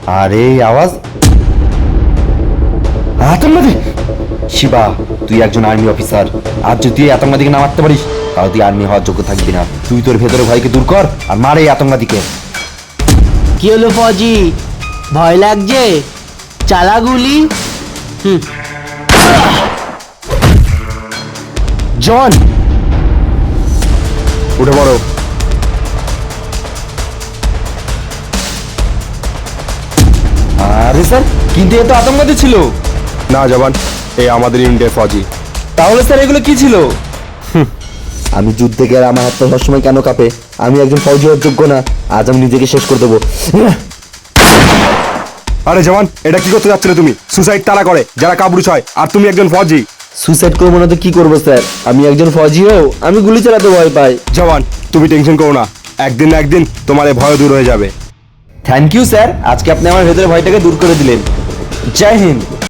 আরে আওয়াজ আতঙ্কবাদী। শিবা, তুই একজন আর্মি অফিসার, আর যদি এই আতঙ্কবাদীকে না মারতে পারিস তাহলে তুই আর্মি হওয়ার যোগ্য থাকবি না। তুই তোর ভেতরে ভয়কে দূর কর আর মার এই আতঙ্কবাদীকে। কি হলো ফজি, ভয় লাগছে? চালা গুলি। জন, উঠে পড়ো। আরে স্যার, কিন্তু এ তো আতঙ্কবাদী ছিল। না জওয়ান, এই আমাদের ইন্ডিয়ার ফৌজি। তাহলে স্যার এগুলো কি ছিল? আমি যুদ্ধে গেলে আমার হাতটা সবসময় কেন কাঁপে? আমি একজন ফৌজি হওয়ার যোগ্য না। আজ আমি নিজেকে শেষ করে দেবো। আরে জওয়ান, এটা কি করতে যাচ্ছিলে তুমি? সুসাইড তারা করে যারা কাপুরুষ হয়, আর তুমি একজন ফৌজি। সুইসাইড করবো না তো কি করবো স্যার? আমি একজন ফৌজি হও, আমি গুলি চালাতে ভয় পাই। জওয়ান, তুমি টেনশন করো না, একদিন না একদিন তোমার এই ভয় দূর হয়ে যাবে। থ্যাংক ইউ স্যার, আজকে আপনি আমার ভেতরে ভয়টাকে দূর করে দিলেন। জয় হিন্দ।